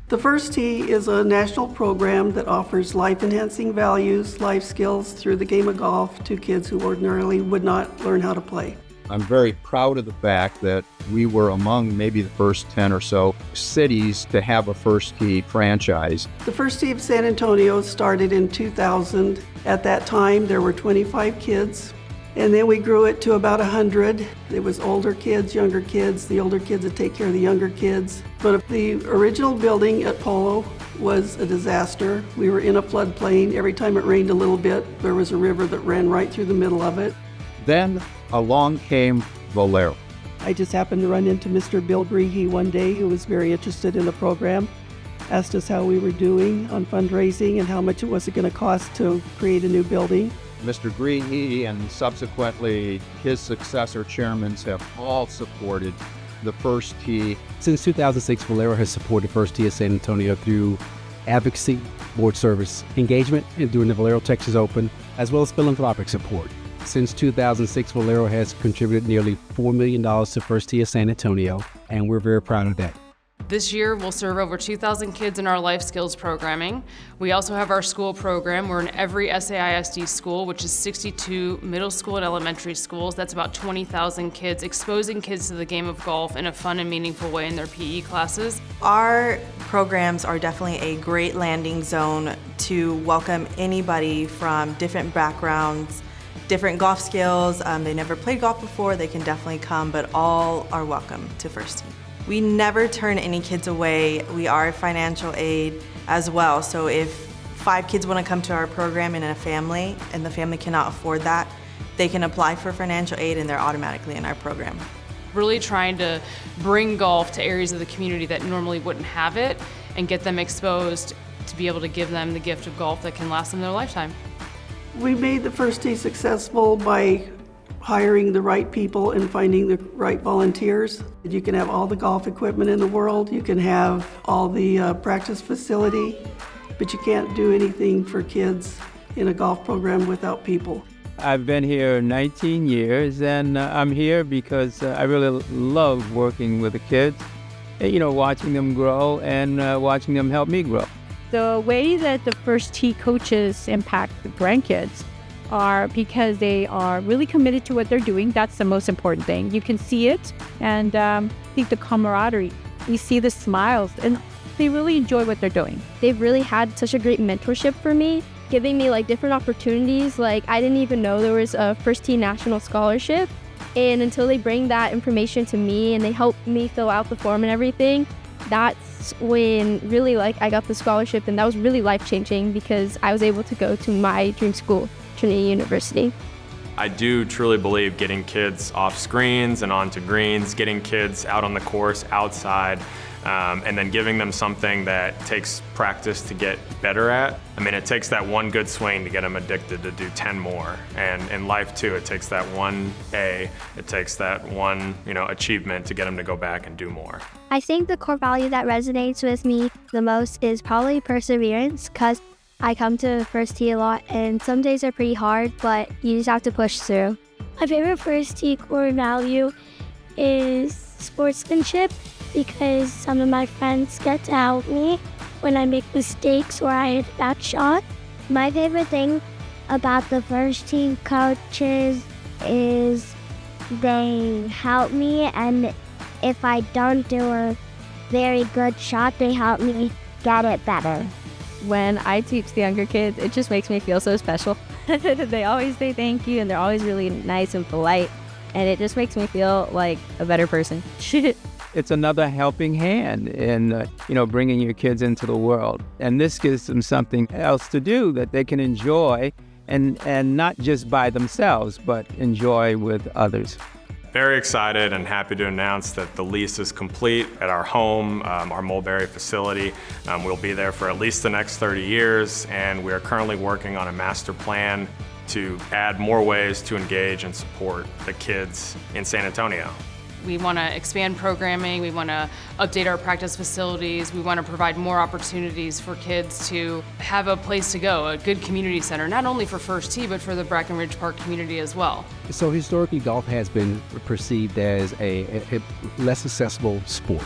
The First Tee is a national program that offers life-enhancing values, life skills through the game of golf to kids who ordinarily would not learn how to play. I'm very proud of the fact that we were among maybe the first 10 or so cities to have a First Tee franchise. The First Tee of San Antonio started in 2000. At that time, there were 25 kids. And then we grew it to about 100. It was older kids, younger kids. The older kids would take care of the younger kids. But the original building at Polo was a disaster. We were in a floodplain. Every time it rained a little bit, there was a river that ran right through the middle of it. Then along came Valero. I just happened to run into Mr. Bill Greehey one day, who was very interested in the program, asked us how we were doing on fundraising and how much it was going to cost to create a new building. Mr. Greehey and subsequently his successor chairmen have all supported the First Tee. Since 2006, Valero has supported First Tee of San Antonio through advocacy, board service, engagement, and during the Valero Texas Open, as well as philanthropic support. Since 2006, Valero has contributed nearly $4 million to First Tee of San Antonio, and we're very proud of that. This year, we'll serve over 2,000 kids in our life skills programming. We also have our school program. We're in every SAISD school, which is 62 middle school and elementary schools. That's about 20,000 kids, exposing kids to the game of golf in a fun and meaningful way in their PE classes. Our programs are definitely a great landing zone to welcome anybody from different backgrounds, different golf skills. They never played golf before, they can definitely come, but all are welcome to First Tee. We never turn any kids away. We are financial aid as well. So if 5 kids want to come to our program in a family and the family cannot afford that, they can apply for financial aid and they're automatically in our program. Really trying to bring golf to areas of the community that normally wouldn't have it and get them exposed to be able to give them the gift of golf that can last them their lifetime. We made the First Tee successful by hiring the right people and finding the right volunteers. You can have all the golf equipment in the world, you can have all the practice facility, but you can't do anything for kids in a golf program without people. I've been here 19 years and I'm here because I really love working with the kids, watching them grow and watching them help me grow. The way that the First Tee coaches impact the grandkids are because they are really committed to what they're doing. That's the most important thing. You can see it, and I think the camaraderie, you see the smiles, and they really enjoy what they're doing. They've really had such a great mentorship for me, giving me different opportunities. I didn't even know there was a First Tee National Scholarship, and until they bring that information to me and they help me fill out the form and everything, that's when really I got the scholarship, and that was really life-changing because I was able to go to my dream school, Trinity University. I do truly believe getting kids off screens and onto greens, getting kids out on the course, outside, and then giving them something that takes practice to get better at. I mean, it takes that one good swing to get them addicted to do 10 more. And in life too, it takes that one A, it takes that one, achievement to get them to go back and do more. I think the core value that resonates with me the most is probably perseverance, because I come to First Tee a lot, and some days are pretty hard, but you just have to push through. My favorite First Tee core value is sportsmanship, because some of my friends get to help me when I make mistakes or I hit that shot. My favorite thing about the First Tee coaches is they help me, and if I don't do a very good shot, they help me get it better. When I teach the younger kids, it just makes me feel so special. They always say thank you, and they're always really nice and polite, and it just makes me feel like a better person. It's another helping hand in, bringing your kids into the world. And this gives them something else to do that they can enjoy, and not just by themselves, but enjoy with others. Very excited and happy to announce that the lease is complete at our home, our Mulberry facility. We'll be there for at least the next 30 years, and we are currently working on a master plan to add more ways to engage and support the kids in San Antonio. We want to expand programming, we want to update our practice facilities, we want to provide more opportunities for kids to have a place to go, a good community center, not only for First Tee, but for the Brackenridge Park community as well. So historically, golf has been perceived as a less accessible sport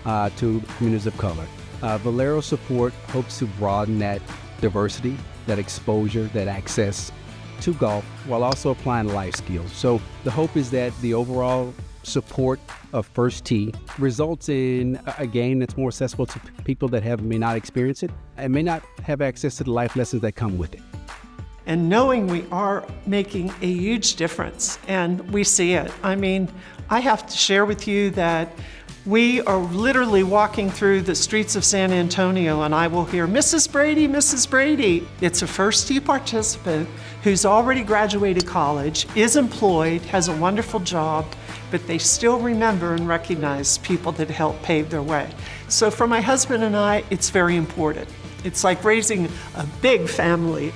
to communities of color. Valero Support hopes to broaden that diversity, that exposure, that access to golf while also applying life skills. So the hope is that the overall support of First Tee results in a game that's more accessible to people that may not experience it and may not have access to the life lessons that come with it. And knowing we are making a huge difference, and we see it. I mean, I have to share with you that we are literally walking through the streets of San Antonio and I will hear, Mrs. Brady, Mrs. Brady. It's a First Tee participant who's already graduated college, is employed, has a wonderful job, but they still remember and recognize people that helped pave their way. So for my husband and I, it's very important. It's like raising a big family.